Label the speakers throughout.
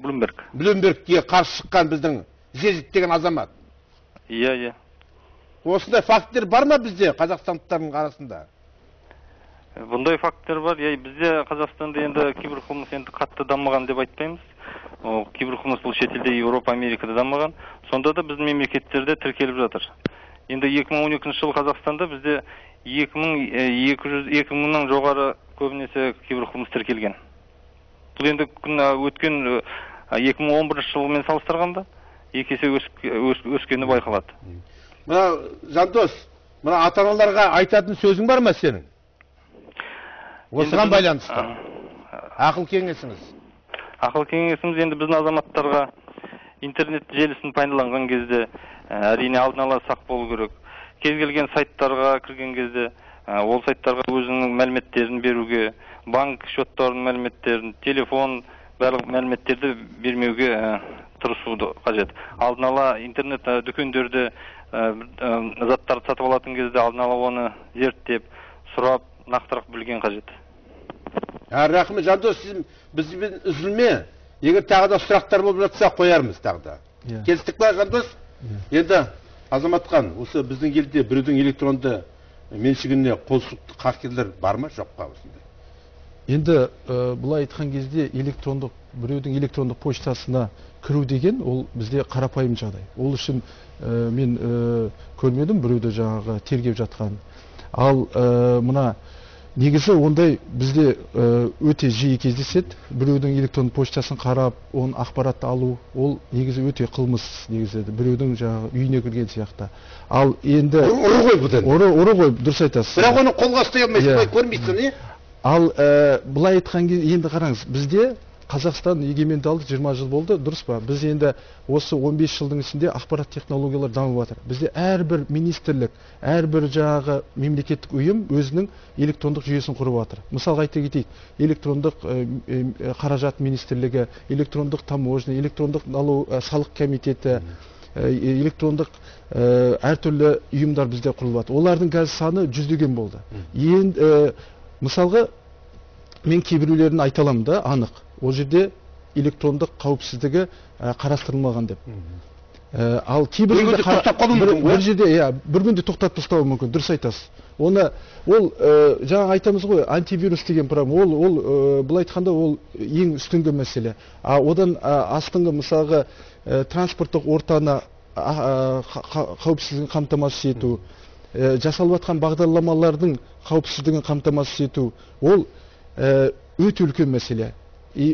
Speaker 1: Блумбергке қарсы шыққан біздің Жезит деген азамат.
Speaker 2: Иә.
Speaker 1: Осындай фактілер бар ма бізде, қазақстандықтардың арасында?
Speaker 2: Бұндай фактілер бар. Бізде Қазақстанда енді киберқылмыс енді қатты дамыған деп айтпаймыз. Киберқылмыс бұл шетелде Европа, Америкада дамыған. Сонда да біздің мемлекеттерде тіркеліп жатыр. Енді 2012 жылы Қазақстанда бізде 2000-нан жоғары көбінесе киберқылмыс тіркелген. Бұл енді өткен 2011 жылмен салыстырғанда екі есе өскені байқалады.
Speaker 1: Мына Жандос, мына ата-аналарға айтатын сөзің бар ма сенің? Осыған байланысты. Ақыл кеңесіңіз.
Speaker 2: Ақыл кеңесіміз енді біздің азаматтарға интернет желісін пайдаланған кезде әрине алдын ала сақ болу керек. Кез келген сайттарға кірген кезде ол сайттарға өзінің мәліметтерін беруге, банк счеттарының мәліметтерін, телефон, барлық мәліметтерді бермеуге тырысуды қажет. Алдын ала интернет дүкендерде заттарды сатып алатын кезде алдын ала оны зерттеп, сұрап, нақтырақ білген қажет.
Speaker 1: Рахмет, Жандос, бізбен үзілме. Егер тағы да сұрақтар болып жатса қоярмыз тағы да. Келістік па, Жандос? Енді Азаматхан, осы біздің елде біреудің электронды меншігіне қол сұқты хакерлер бар ма, жоқ па осындай?
Speaker 3: Енді бұлай айтқан кезде біреудің электрондық поштасына кіру деген ол бізде қарапайым жағдай. Ол үшін мен көрмедім біреуді жаңағы тергеп жатқан. Ал мына негізі ондай бізде өте жиі кездеседі. Біреудің электронды поштасын қарап, оның ақпаратты алу, ол негізі өте қылмыс негізі. Біреудің жаңағы үйіне кірген сияқты. Ал енді
Speaker 1: ұры ғой бұдан.
Speaker 3: Ұры ғой, дұрыс айтасыз.
Speaker 1: Бірақ оны қолға ұстай алмайсың, көрмейсің, не?
Speaker 3: Ал бұлай айтқан кезде енді қараңыз, бізде Қазақстан егеменді алды 20 жыл болды, дұрыс па? Біз енді осы 15 жылдың ішінде ақпарат технологиялар дамып жатыр. Бізде әрбір министрлік, әрбір жаңағы мемлекеттік ұйым өзінің электрондық жүйесін құрып жатыр. Мысалға айта кетейік, электрондық қаражат министрлігі, электрондық таможня, электрондық салық комитеті, электрондық әртүрлі ұйымдар бізде құрылып жатыр. Олардың қазір саны жүздеген болды. Енді мысалға мен кейбіреулерін айта аламын да, анық. Ол жерде электрондық қауіпсіздігі қарастырылмаған деп. Ал кейбіреулерді бір жерде бір күнде тоқтатып тастауы мүмкін, дұрыс айтасыз. Ол жаңа айтамыз ғой, антивирус деген программа, ол бұл айтқанда ол ең үстінгі мәселе. Одан астыңғы мысалға транспорттық ортаны қауіпсіздігін қамтамасыз ету, жасалып жатқан бағдарламалардың қауіпсіздігін қамтамасыз ету, ол өте үлкен мәселе.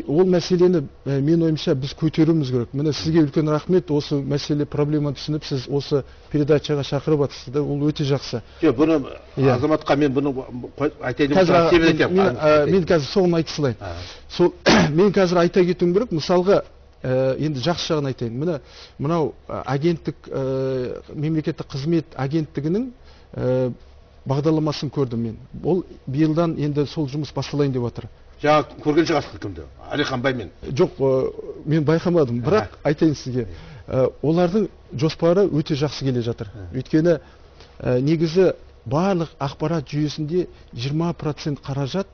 Speaker 3: Ол мәселені мен ойымша біз көтеруіміз керек. Міне сізге үлкен рахмет, осы мәселе проблема түсініп, сіз осы передачаға шақырып жатсыз да, ол өте жақсы.
Speaker 1: Бұны Азаматқа мен бұны айтайын деп
Speaker 3: мен қазір соны айта салайын. Мен қазір айта кетуім керек, мысалға енді жақсы жағын айтайын. Мынау агенттік, мемлекеттік қызмет агенттігінің бағдарламасын көрдім мен. Ол биылдан енді сол жұмыс басталайын деп жатыр.
Speaker 1: Жаңа көрген шығарсыз кімді? Әлихан Баймен?
Speaker 3: Жоқ, мен байқамадым, бірақ айтайын сізге. Олардың жоспары өте жақсы келе жатыр. Өйткені негізі барлық ақпарат жүйесінде 20% қаражат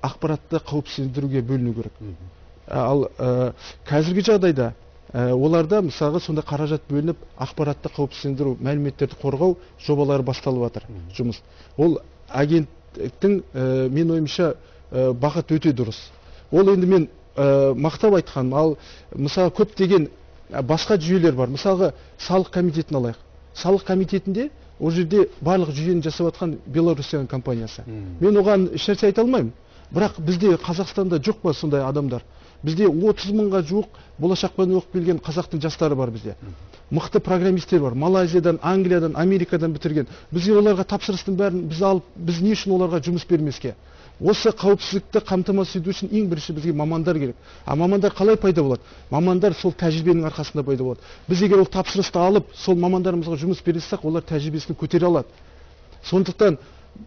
Speaker 3: ақпаратты қауіпсіздендіруге бөліну керек. Ал қазіргі жағдайда оларда мысалға сонда қаражат бөлініп ақпаратты қауіпсіздендіру, мәліметтерді қорғау жобалары басталып жатыр жұмыс. Ол агенттіктің мен ойымша бағыт өте дұрыс. Ол енді мен мақтап айтқаным. Ал мысалы көптеген басқа жүйелер бар. Мысалға салық комитетін алайық. Салық комитетінде ол жерде барлық жүйені жасап жатқан Беларусияның компаниясы. Мен оған ешнәрсе айта алмаймын. Бірақ бізде Қазақстанда жоқ па сондай адамдар? Бізде 30 мыңға жуық болашақпен оқып келген қазақтың жастары бар бізде. Мықты программистер бар. Малайзиядан, Англиядан, Америкадан бітірген. Бізге оларға тапсырыстың бәрін біз алып, біз не үшін оларға жұмыс бермеске? Осы қауіпсіздікті қамтамасыз ету үшін ең бірінші бізге мамандар керек. Мамандар қалай пайда болады? Мамандар сол тәжірибенің арқасында пайда болады. Біз егер ол тапсырысты алып, сол мамандарымызға жұмыс берсек, олар тәжірибесін көтере алады. Сондықтан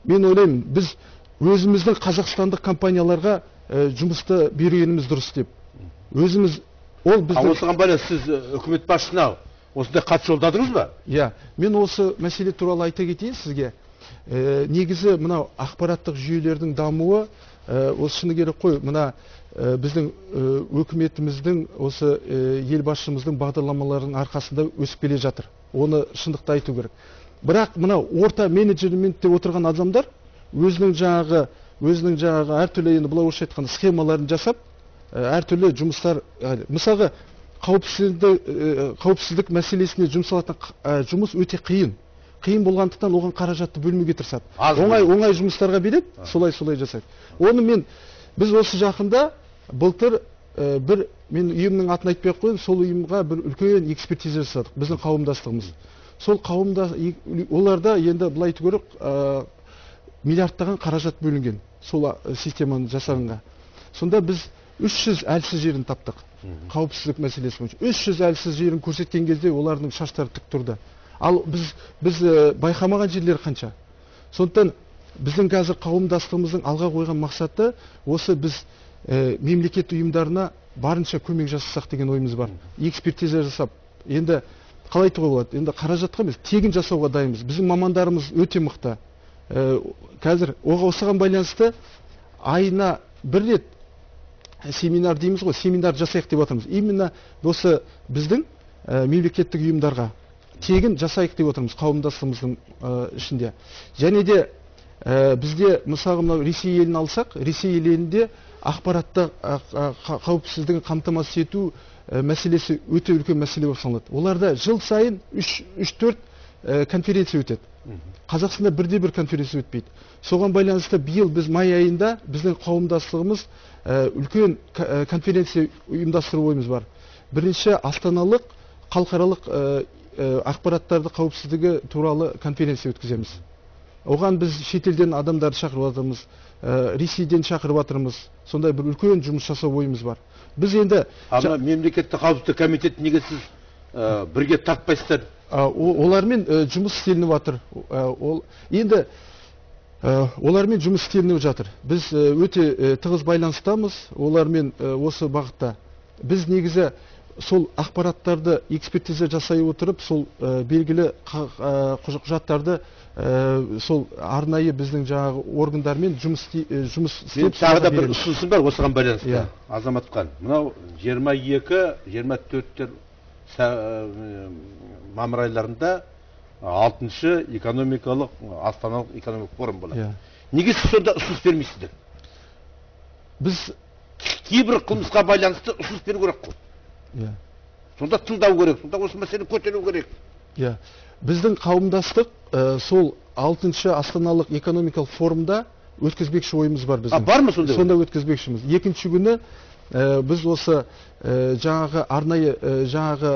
Speaker 3: мен ойлаймын, біз өзіміздің қазақстандық компанияларға жұмысты бергеніміз дұрыс деп. Өзіміз
Speaker 1: осыған байланысты сіз үкімет басшысына осындай хат жолдадыңыз ба?
Speaker 3: Иә, мен осы мәселе туралы айта кетейін сізге. Негізі мынау ақпараттық жүйелердің дамуы осы шыны керек қой. Мына біздің өкіметіміздің осы елбасшымыздың бағдарламаларының арқасында өсіп келе жатыр. Оны шындықты айту керек. Бірақ мына орта менеджментте отырған адамдар өзінің жаңағы әртүрлі, енді былай орысша айтқанда, схемаларын жасап, әртүрлі жұмыстар, мысалға қауіпсіздік мәселесіне жұмсалатын жұмыс өте қиын болғандықтан оған қаражатты бөлмеуге тырысады. Оңай жұмыстарға береді, солай жасайды. Оны біз осы жақында былтыр мен ұйымның атын айтпай ақ қояйын, сол ұйымға бір үлкен экспертиза жасадық, біздің қауымдастығымыз. Сол қауымда оларда енді былай айту керек, миллиардтаған қаражат бөлінген сол системаны жасағанға. Сонда біз 300 әлсіз жерін таптық. Қауіпсіздік мәселесі бойынша 300 әлсіз жерін көрсеткен кезде олардың шаштары тік тұрды. Ал біз байқамаған жерлер қанша. Сондықтан біздің қазір қауымдастығымыздың алға қойған мақсаты осы, біз мемлекет ұйымдарына барынша көмек жасасақ деген ойымыз бар. Экспертиза жасап, енді қалай айтуға болады, енді қаражатқа емес, тегін жасауға дайынбыз. Біздің мамандарымыз өте мықты. Қазір осыған байланысты айына бір рет семинар дейміз ғой, семинар жасайық деп отырмыз. Именно осы біздің мемлекеттік ұйымдарға тегін жасайық деп отырмыз қауымдастығымыздың ішінде. Және де бізде мысалы Ресей елін алсақ, Ресей елінде ақпаратты қауіпсіздігін қамтамасыз ету мәселесі өте үлкен мәселе болып саналады. Оларда жыл сайын 3-4 конференция өтеді. Қазақстанда бірде-бір конференция өтпейді. Соған байланысты биыл біз май айында біздің қауымдастығымыз үлкен конференция ұйымдастыру ойымыз бар. Бірінші астаналық халықаралық ақпараттарды қауіпсіздігі туралы конференция өткіземіз. Оған біз шетелден адамдарды шақырып жатырмыз, Ресейден шақырып жатырмыз. Сондай бір үлкен жұмыс жасау ойымыз бар. Біз енді
Speaker 1: мемлекеттік қауіпсіздік комитеті неге сіз бірге тартпайсыздар?
Speaker 3: Олармен жұмыс істелініп жатыр. Енді олармен жұмыс істелініп жатыр. Біз өте тығыз байланыстамыз олармен осы бағытта. Біз негізі сол ақпараттарды экспертиза жасай отырып, сол белгілі құжаттарды сол арнайы біздің жаңағы органдармен жұмыс істеп.
Speaker 1: Тағы да бір ұсынысым бар осыған байланысты. Азаматқан, мынау 22-24 мамыр айларында 6-шы астаналық экономикалық форум болады. Неге сіз сонда ұсыныс бермейсіздер?
Speaker 3: Біз
Speaker 1: кейбір қылмысқа байланысты ұсыныс беру керек қой. Сонда тыңдау керек, сонда осы мәселені көтеру керек.
Speaker 3: Біздің қауымдастық сол 6-шы астаналық экономикалық форумда өткізбекші ойымыз бар біздің.
Speaker 1: Бар ма сонда?
Speaker 3: Сонда өткізбекшіміз. Екінші күні біз осы жаңағы арнайы жаңағы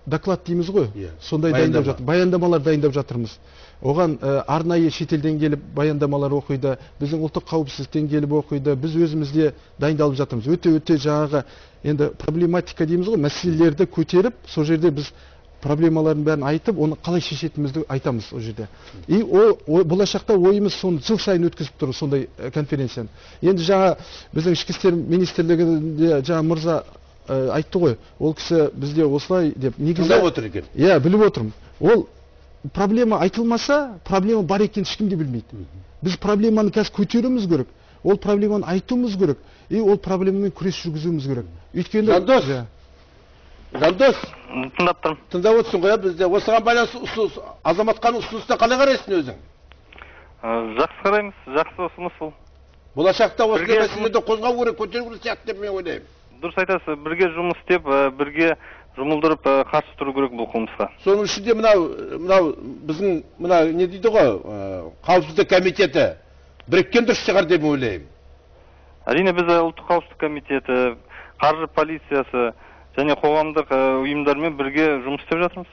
Speaker 3: доклад дейміз ғой, сондай дайындап жатырмыз, баяндамалар дайындап жатырмыз. Оған арнайы шетелден келіп баяндамалар оқиды, біздің ұлттық қауіпсіздіктен келіп оқиды, біз өзімізде дайындалып жатырмыз. Өте жаңағы енді проблематика дейміз ғой, мәселелерді көтеріп, сол жерде біз проблемалардың бәрін айтып, оны қалай шешетімізді айтамыз ол жерде. И болашақта ойымыз соны жыл сайын өткізіп тұру сондай конференцияны. Енді жаңа біздің ішкі істер министрлігінде жаңа мырза айтты ғой, ол кісі бізде осылай деп негізі
Speaker 1: біліп отыр екен.
Speaker 3: Біліп отырмын. Ол проблема айтылмаса, проблема бар екенін ешкім де білмейді. Біз проблеманы қазір көтеруіміз керек. Ол проблеманы айтуымыз керек. И ол проблемамен күрес жүргізуіміз керек. Өйткені
Speaker 1: Жандос,
Speaker 2: тыңдап тұрмын.
Speaker 1: Тыңдап отырсың ғой, бізде осыған байланысты ұсыныс, Азаматқан ұсынысына қалай қарайсың өзің?
Speaker 2: Жақсы қараймыз, жақсы ұсыныс бұл.
Speaker 1: Болашақта осы мәселені қозғау керек, көтеру керек сияқты деп мен ойлаймын.
Speaker 2: Дұрыс айтасыз, бірге жұмыс істеп, бірге жұмылдырып қарсы тұру керек бұл қылмысқа.
Speaker 1: Соның ішінде мынау біздің не дейді ғой, қауіпсіздік комитеті біріккен дұрыс шығар деп ойлаймын.
Speaker 2: Әрине біз ұлттық қауіпсіздік комитеті, қаржы полициясы және қоғамдық ұйымдармен бірге жұмыс істеп жатырмыз.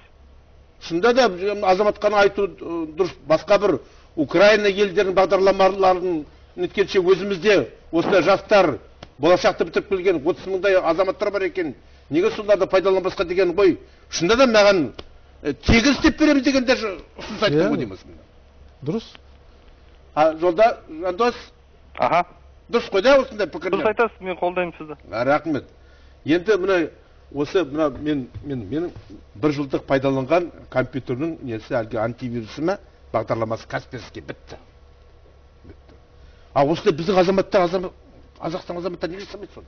Speaker 1: Шында да Азаматқан айту дұрыс, басқа бір Украина елдерінің бағдарламаларын неткенше өзімізде осындай жастар болашақты бітіріп келген 30 мыңдай азаматтар бар екен. Неге соларды пайдаланбасқа деген ғой. Шында да маған тегін істеп береміз деген де ұсыныс айтқан ғой дейміз.
Speaker 3: Дұрыс.
Speaker 1: Жолда Жандос? Дұрыс қой да осындай пікір.
Speaker 2: Дұрыс айтасыз, мен қолдаймын сізді.
Speaker 1: Рахмет. Енді менің бір жылдық пайдаланған компьютердің несі әлгі антивирусы ма бағдарламасы Касперский бітті. Осында біздің азаматтар Қазақстан азаматтары неге жасамайды соны?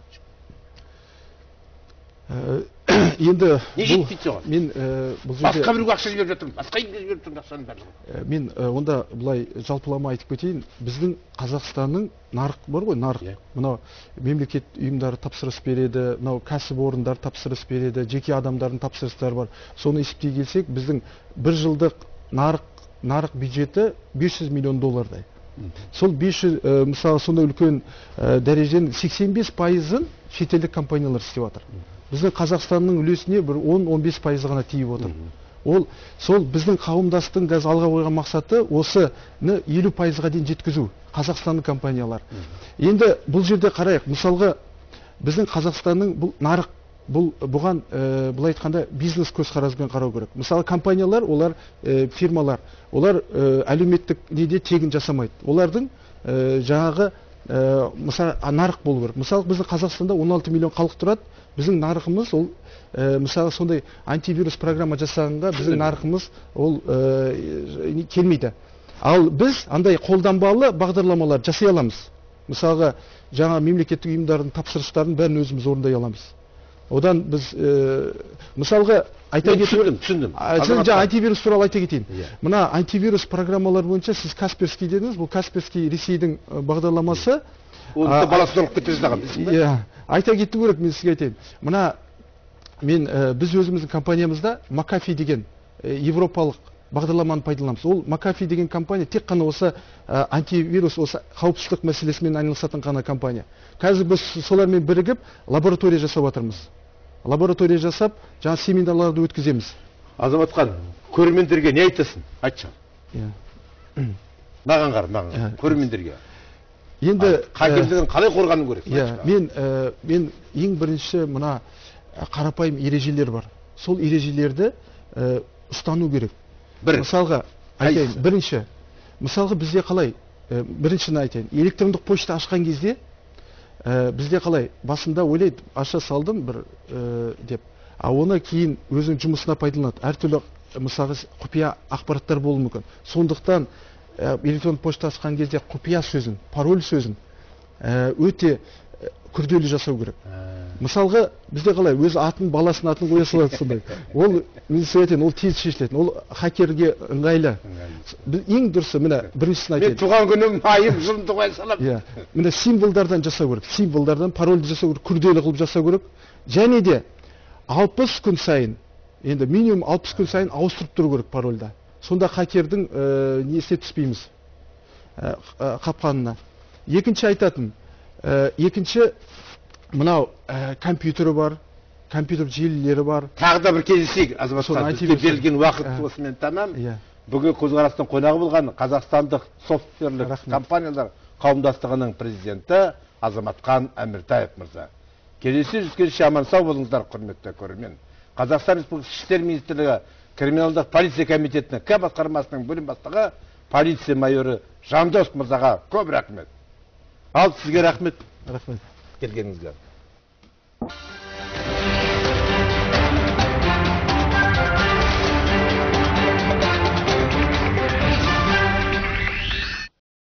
Speaker 3: Енді
Speaker 1: не жетпейді соған?
Speaker 3: мен бұл жерде
Speaker 1: басқа біреуге ақша жіберіп жатырмын, басқа елге жіберіп тұрмын ақшаның барлығын.
Speaker 3: Мен онда былай жалпылама айтып кетейін. Біздің Қазақстанның нарық бар ғой, нарық. Мынау мемлекет ұйымдары тапсырыс береді, мынау кәсіпорындар тапсырыс береді, жеке адамдардың тапсырыстары бар. Соны есептей келсек, біздің бір жылдық нарық бюджеті 500 миллион доллардай. Сол 500, мысалы сондай үлкен дәреженің 85%-ын шетелдік компаниялар істеп жатыр. Біздің Қазақстанның үлесіне бір 10-15% ғана тиіп отыр. Сол біздің қауымдастың қазір алға қойған мақсаты осыны 50%-ға дейін жеткізу, Қазақстанның компаниялар. Енді бұл жерде қарайық, мысалға біздің Қазақстанның бұл нарық, бұған былай айтқанда бизнес көзқараспен қарау керек. Мысалы компаниялар, олар фирмалар, олар әлеуметтік неде тегін жасамайды. Олардың жаңағы мысалы нарық болу керек. Мысалы біздің Қазақстанда 16 миллион халық тұрады. Біздің нарығымыз ол мысалы сондай антивирус программа жасағанда біздің нарығымыз ол келмейді. Ал біз андай қолданбалы бағдарламалар жасай аламыз. Мысалға жаңа мемлекеттік ұйымдардың тапсырыстарын бәрін өзіміз орындай аламыз. Одан біз мысалға айта кетейін.
Speaker 1: Түсіндім.
Speaker 3: Антивирус туралы айта кетейін. Мына антивирус программалар бойынша сіз Касперский дедіңіз, бұл Касперский Ресейдің бағдарламасы.
Speaker 1: Оны баласын ұрып кете жаздаған.
Speaker 3: Айта кету керек, мен сізге айтайын. Мына біз өзіміздің компаниямызда Макафи деген европалық бағдарламаны пайдаланамыз. Ол Макафи деген компания тек қана осы антивирус, осы қауіпсіздік мәселесімен айналысатын ғана компания. Қазір біз солармен бірігіп лаборатория жасап жатырмыз. Лаборатория жасап, жаңа семинарларды өткіземіз.
Speaker 1: Азаматхан, көрермендерге не айтасың? Айтшы. Маған қар, маған. Көрермендерге.
Speaker 3: Енді
Speaker 1: хакерлерден қалай қорғану керек?
Speaker 3: Мен ең бірінші мына қарапайым ережелер бар. Сол ережелерді ұстану керек. Мысалға айтайын, бірінші, мысалға бізде қалай, біріншіні айтайын, электрондық почта ашқан кезде бізде қалай, басында ойлайды, аша салдым бір деп, а оны кейін өзінің жұмысына пайдаланады. Әртүрлі мысалға құпия ақпараттар болуы мүмкін. Сондықтан электрондық почта ашқан кезде құпия сөзін, пароль сөзін өте күрделі жасау керек. Мысалға бізде қалай, өз атын, баласының атын қоя салады сондай. Ол мен сөйтейін, ол тез шешілетін. Ол хакерге ыңғайлы. Ең дұрысы, міне біріншісін айтайын.
Speaker 1: Мен туған күнім, айым, жылымды қоя салам.
Speaker 3: Міне символдардан жасау керек. Символдардан парольді жасау керек, күрделі қылып жасау керек. Және де 60 күн сайын, енді минимум 60 күн сайын ауыстырып тұру керек парольді. Сонда хакердің несіне түспейміз қапқанына. Екінші айтатын, екінші мынау компьютері бар, компьютер желілері бар.
Speaker 1: Тағы да бір кездесейік, Азаматхан, бізге берілген уақыт осымен тамам. Бүгін көзқарастың қонағы болған қазақстандық софтверлік компаниялар қауымдастығының президенті Азаматхан Әміртаев мырза. Келесі жүзгенше аман сау болыңыздар, құрметті көрермен. Қазақстан Республикасы Ішкі істер министрлігі криминалдық полиция комитетінің К басқармасының бөлім бастығы полиция майоры Жандос мырзаға көп рахмет. Ал сізге рахмет.
Speaker 3: Рахмет.
Speaker 1: Келгеніңізге.